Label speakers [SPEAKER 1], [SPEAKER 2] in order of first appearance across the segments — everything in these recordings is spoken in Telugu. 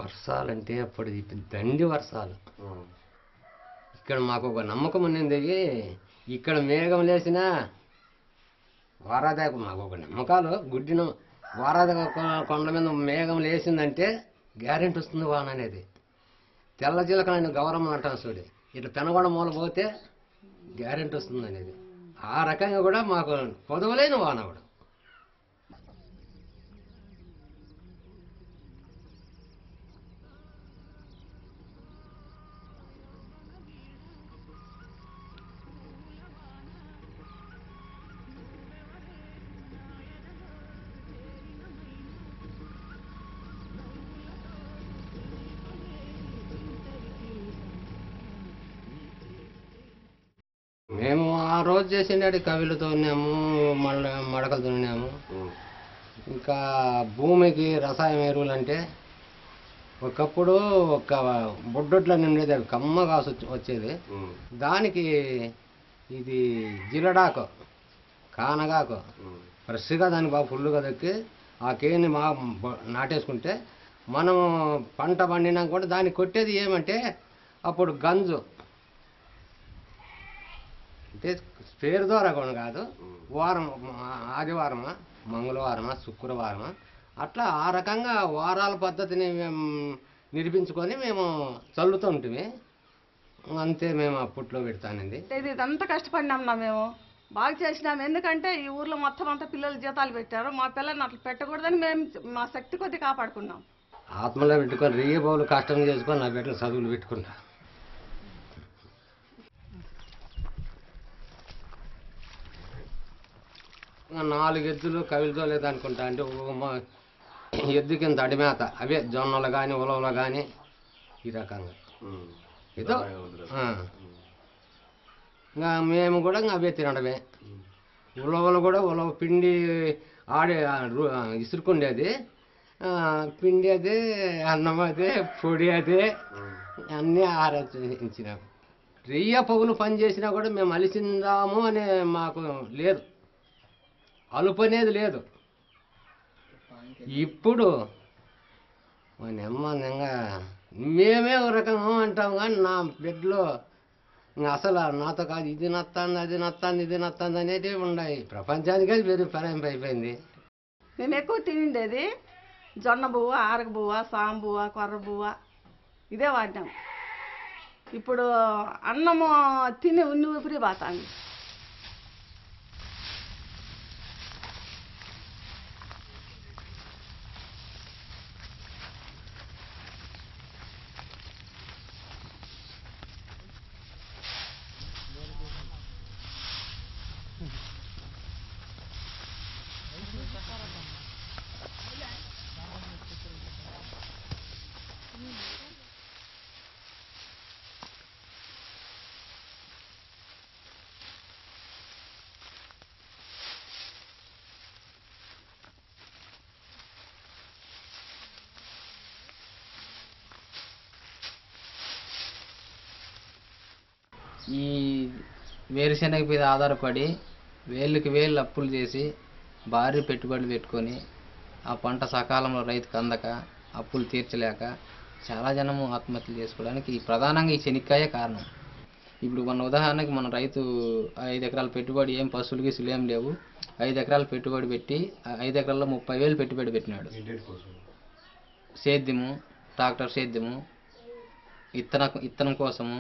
[SPEAKER 1] వర్షాలంటే అప్పుడు దండి వర్షాలు. ఇక్కడ మాకు ఒక నమ్మకం ఉన్నది, ఇక్కడ మేఘం లేచినా వారాదాకు మాకు ఒక నమ్మకాలు గుడ్డిన వారాద కొండ మీద మేఘం లేచిందంటే గ్యారెంటీ వస్తుంది వాన అనేది. తెల్ల జీలకలని గౌరవం అంటాను చూడు, ఇట్లా పెనగొండ మూల పోతే గ్యారెంటీ వస్తుంది అనేది. ఆ రకంగా కూడా మాకు పొదవలేని వాన కూడా. మేము ఆ రోజు చేసిండే కవిలతో ఉన్నాము, మళ్ళీ మడకలతో ఉన్నాము. ఇంకా భూమికి రసాయన ఎరువులు అంటే ఒకప్పుడు ఒక బొడ్డొడ్లో నిండేది, అవి కమ్మగా వచ్చేది. దానికి ఇది జిలడాకు కానగాకు ఫ్రెష్గా దానికి బాగా ఫుల్గా దక్కి ఆ కేని మా నాటేసుకుంటే మనం పంట పండినాక కూడా దానికి కొట్టేది ఏమంటే అప్పుడు గంజు అంటే పేరు ద్వారా కూడా కాదు, వారం ఆదివారమా మంగళవారమా శుక్రవారమా అట్లా ఆ రకంగా వారాల పద్ధతిని మేము నిర్మించుకొని మేము చల్లుతూ ఉంటుంది. అంతే మేము అప్పట్లో పెడతానండి.
[SPEAKER 2] ఇది ఇదంతా కష్టపడినాం మేము, బాగా చేసినాం. ఎందుకంటే ఈ ఊర్లో మొత్తం అంతా పిల్లలు జీతాలు పెట్టారు, మా పిల్లల్ని అట్లా పెట్టకూడదని మేము మా శక్తి కొద్ది కాపాడుకున్నాం.
[SPEAKER 1] ఆత్మలో పెట్టుకొని రియ్య బౌలు కష్టం చేసుకొని నా బిడ్డలు చదువులు పెట్టుకున్నా. 4 ఎద్దులు కవిలితో లేదనుకుంటా అంటే ఎద్దు కింద అడిమేత అవే జొన్నలు కానీ ఉలవలు కానీ ఈ రకంగా ఏదో. ఇంకా మేము కూడా ఇంకా అవే తినడమే. ఉలవలు కూడా ఉలవ పిండి ఆడే ఇసురుకుండేది, పిండి అదే, అన్నం అదే, పొడి అదే, అన్నీ ఆరాధించినాము. రెయ్య పగులు పని చేసినా కూడా మేము అలిసిందాము అనే మాకు లేదు, అలుపు అనేది లేదు. ఇప్పుడు నెమ్మదిగా మేమే ఒక రకంగా అంటాం కానీ నా బిడ్డలో అసలు నాతో కాదు ఇది నత్తాంది అది నత్తాంది ఇది నత్తాంది అనేది ఉన్నాయి. ప్రపంచానికి అది వేరే పరాయింపు అయిపోయింది.
[SPEAKER 2] మేము ఎక్కువ తినిండేది జొన్న బువ్వ, ఆరక బువ్వ, సాం బువ్వ, కొర్ర బువ్వ ఇదే వాడినాం. ఇప్పుడు అన్నము తిని ఉన్ని ఊపిరి పోతాంది.
[SPEAKER 3] ఈ వేరుశెనగ మీద ఆధారపడి వేళ్ళకి వేళ్ళు అప్పులు చేసి భారీ పెట్టుబడులు పెట్టుకొని ఆ పంట సకాలంలో రైతుకు అందక అప్పులు తీర్చలేక చాలా జనము ఆత్మహత్యలు చేసుకోవడానికి ప్రధానంగా ఈ శనక్కాయే కారణం. ఇప్పుడు మన ఉదాహరణకి మన రైతు 5 ఎకరాల పెట్టుబడి, ఏం పశువులు గీసులు ఏం లేవు, 5 ఎకరాల పెట్టుబడి పెట్టి 5 ఎకరాల్లో 30,000 పెట్టుబడి పెట్టినాడు. సేద్యము, ట్రాక్టర్ సేద్యము, ఇత్తనం కోసము,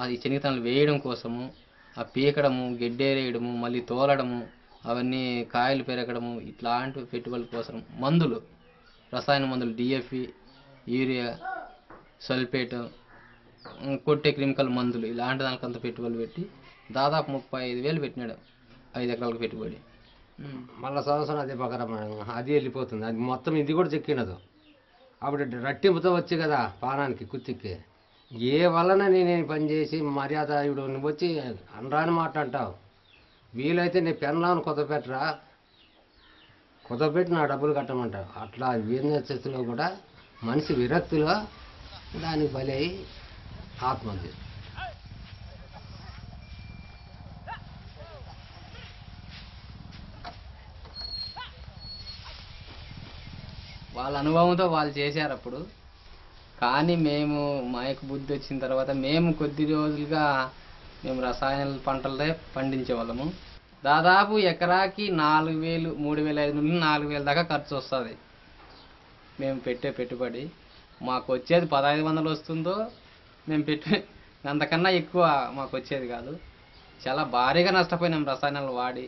[SPEAKER 3] అది శనగతనాలు వేయడం కోసము, ఆ పీకడము, గెడ్డేరేయడము, మళ్ళీ తోలడము, అవన్నీ కాయలు పెరగడము, ఇట్లాంటి పెట్టుబడుల కోసం మందులు, రసాయన మందులు, డిఎఫ్ఈ, యూరియా, సల్ఫేట్, కొట్టే కెమికల్ మందులు, ఇలాంటి దానికంత పెట్టుబడులు పెట్టి దాదాపు 35,000 పెట్టినాడు 5 ఎకరాలకు పెట్టుబడి.
[SPEAKER 1] మళ్ళీ సంవత్సరం అదే ప్రకారం అది వెళ్ళిపోతుంది. అది మొత్తం ఇది కూడా చెక్కినదు. అప్పుడు రట్టింపుతో వచ్చి కదా పానానికి కుత్తికి ఏ వలన నేను పని చేసి మర్యాద ఇప్పుడు నువ్వు వచ్చి అనరాని మాట అంటావు. వీలైతే నీ పెన్లాను కుదపెట్టరా, కుదపెట్టి నా డబ్బులు కట్టమంటావు. అట్లా వీరస్థితిలో కూడా మనిషి విరక్తిలో దానికి బలి అయి ఆత్మహత్య.
[SPEAKER 3] వాళ్ళ అనుభవంతో వాళ్ళు చేశారు. అప్పుడు కానీ మేము మాకు బుద్ధి వచ్చిన తర్వాత మేము కొద్ది రోజులుగా మేము రసాయన పంటలే పండించేవాళ్ళము. దాదాపు ఎకరాకి 4,000, 3,500 నుండి 4,000 దాకా ఖర్చు వస్తుంది మేము పెట్టే పెట్టుబడి. మాకు వచ్చేది 1,500 వస్తుందో మేము పెట్టే అంతకన్నా ఎక్కువ మాకు వచ్చేది కాదు. చాలా భారీగా నష్టపోయినాం రసాయనాలు వాడి.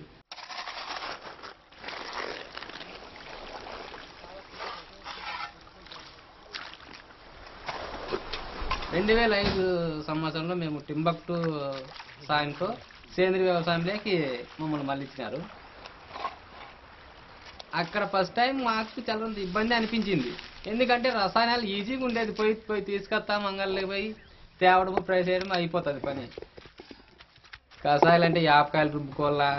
[SPEAKER 3] 2005 సంవత్సరంలో మేము టింబక్టు సాయంతో సేంద్రీయ వ్యవసాయంలోకి మమ్మల్ని మళ్ళించినారు. అక్కడ ఫస్ట్ టైం మాకు చాలా ఇబ్బంది అనిపించింది. ఎందుకంటే రసాయనాలు ఈజీగా ఉండేది, పోయి తీసుకొస్తాం మంగళకి పోయి తేవడము ఫ్రై చేయడం అయిపోతుంది పని. కషాయాలు అంటే యాపకాయలు రుబ్బుకోవాలా,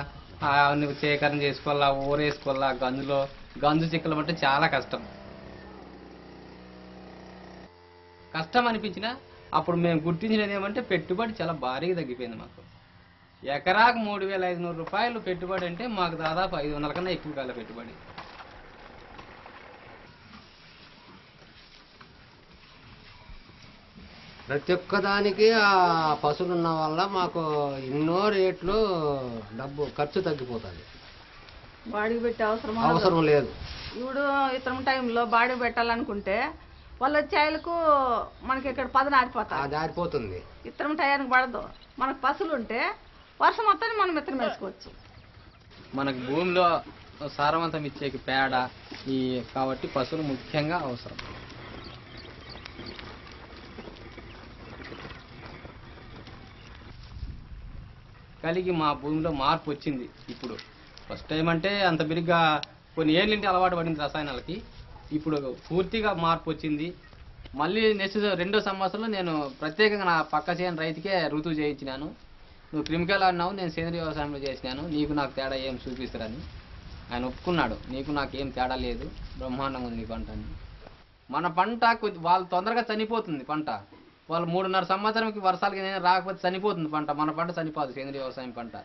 [SPEAKER 3] అవన్నీ సేకరణ చేసుకోవాలా, ఊరేసుకోవాలా, గంజు చిక్కలం అంటే చాలా కష్టం అనిపించినా అప్పుడు మేము గుర్తించినది ఏమంటే పెట్టుబడి చాలా భారీగా తగ్గిపోయింది. మాకు ఎకరాకు 3,500 రూపాయలు పెట్టుబడి అంటే మాకు దాదాపు 500 కన్నా ఎక్కువ కాల పెట్టుబడి.
[SPEAKER 1] ప్రతి ఒక్కదానికి ఆ పశువులు ఉన్న వల్ల మాకు ఎన్నో రేట్లు డబ్బు ఖర్చు తగ్గిపోతుంది.
[SPEAKER 2] బాడీకి పెట్టే
[SPEAKER 1] అవసరం లేదు.
[SPEAKER 2] ఇప్పుడు ఇతరం టైంలో బాడీ పెట్టాలనుకుంటే వాళ్ళు వచ్చేళ్ళకు మనకి ఇక్కడ పదన
[SPEAKER 1] ఆరిపోతుంది.
[SPEAKER 2] ఇతరం టయానికి పడదు. మనకు పశువులు ఉంటే వర్షం మొత్తాన్ని మనం ఇతరం వేసుకోవచ్చు.
[SPEAKER 3] మనకు భూమిలో సారవంతం ఇచ్చేకి పేడ కాబట్టి పశువులు ముఖ్యంగా అవసరం. కలిగి మా భూమిలో మార్పు వచ్చింది. ఇప్పుడు ఫస్ట్ టైం అంటే అంత బిరిగ్గా కొన్ని ఏళ్ళంటే అలవాటు పడింది రసాయనాలకి. ఇప్పుడు పూర్తిగా మార్పు వచ్చింది. మళ్ళీ నెక్స్ట్ 2వ సంవత్సరంలో నేను ప్రత్యేకంగా నా పక్క చేయని రైతుకే రుతువు చేయించినాను. నువ్వు క్రిమికల్ అన్నావు, నేను సేంద్రీయ వ్యవసాయంలో చేసినాను, నీకు నాకు తేడా ఏం చూపిస్తారని ఆయన ఒప్పుకున్నాడు. నీకు నాకు ఏం తేడా లేదు, బ్రహ్మాండంగా ఉంది నీ పంట అని. మన పంట వాళ్ళు తొందరగా చనిపోతుంది పంట. వాళ్ళు 3.5 సంవత్సరంకి వర్షాలకి రాకపోతే చనిపోతుంది పంట. మన పంట చనిపోదు సేంద్రీయ వ్యవసాయం పంట.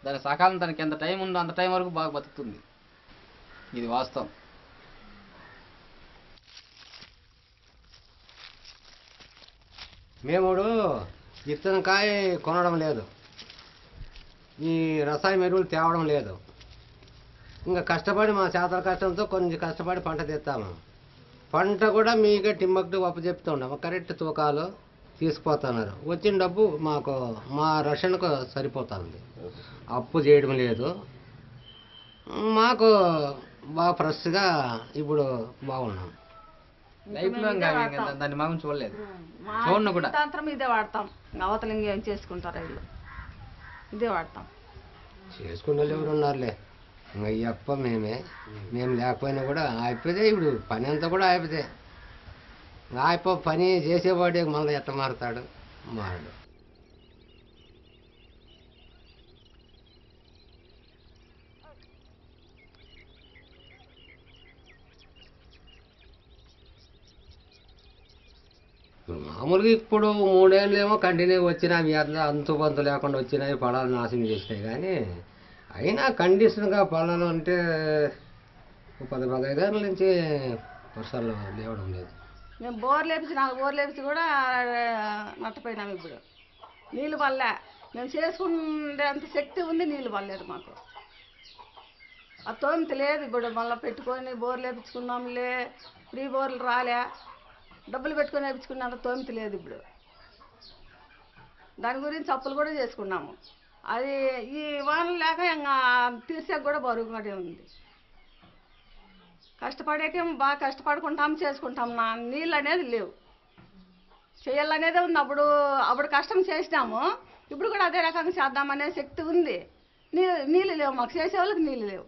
[SPEAKER 3] దాని సకాలం దానికి ఎంత టైం ఉందో అంత టైం వరకు బాగా బతుకుతుంది. ఇది వాస్తవం.
[SPEAKER 1] మేము విత్తనకాయ కొనడం లేదు, ఈ రసాయన ఎరువులు తేవడం లేదు. ఇంకా కష్టపడి మా చేతల కష్టంతో కొంచెం కష్టపడి పంట తెస్తాము. పంట కూడా మీకే టింబక్టు చెప్తున్నాము, కరెక్ట్ తూకాలు తీసుకుపోతున్నారు. వచ్చిన డబ్బు మాకు మా రక్షణకు సరిపోతుంది. అప్పు చేయడం లేదు. మాకు బాగా ఫ్రెష్గా ఇప్పుడు బాగున్నాం.
[SPEAKER 3] లైఫ్ లో దాన్ని మనం చూడలేదు, చూడను కూడా.
[SPEAKER 2] ఇదే వాడతాం, అవతల ఇంకేం చేసుకుంటారు వీళ్ళు, ఇదే వాడతాం.
[SPEAKER 1] చేసుకునే వాళ్ళు ఎవరు ఉన్నారులే, ఇంకా అప్ప మేము లేకపోయినా కూడా అయిపోతే ఇప్పుడు పని అంతా కూడా అయిపోతే పని చేసేవాడే మళ్ళీ ఎట్ట మారుతాడు, మారడు. మామూలుగా ఇప్పుడు 3 ఏళ్ళు ఏమో కంటిన్యూగా వచ్చినాయి, అంతు పంతు లేకుండా వచ్చినాయి, పొలాలు నాశనం చేసినాయి. కానీ అయినా కండిషన్గా పొలాలు అంటే 10-15 ఏళ్ళ నుంచి వర్షాలు లేవడం లేదు.
[SPEAKER 2] మేము బోర్లు లేపించి కూడా నట్టపోయినాము. ఇప్పుడు నీళ్ళు పడలే, మేము చేసుకునేంత శక్తి ఉంది, నీళ్ళు పడలేదు మాకు. ఆ తోమిత లేదు. ఇప్పుడు మళ్ళీ పెట్టుకొని బోర్లు వేపించుకున్నాంలే, ఫ్రీ బోర్లు రాలే, డబ్బులు పెట్టుకొని వేయించుకున్నంత తోమిత లేదు. ఇప్పుడు దాని గురించి అప్పులు కూడా చేసుకున్నాము. అది ఈ వానలు లేక ఇంకా తీర్చాక కూడా బరువుగానే ఉంది. కష్టపడేకేమో బాగా కష్టపడుకుంటాం, చేసుకుంటాం. నీళ్ళు అనేది లేవు, చేయాలనేదే ఉంది. అప్పుడు కష్టం చేసినాము, ఇప్పుడు కూడా అదే రకంగా చేద్దామనే శక్తి ఉంది. నీళ్ళు లేవు మాకు, చేసే వాళ్ళకి నీళ్ళు లేవు.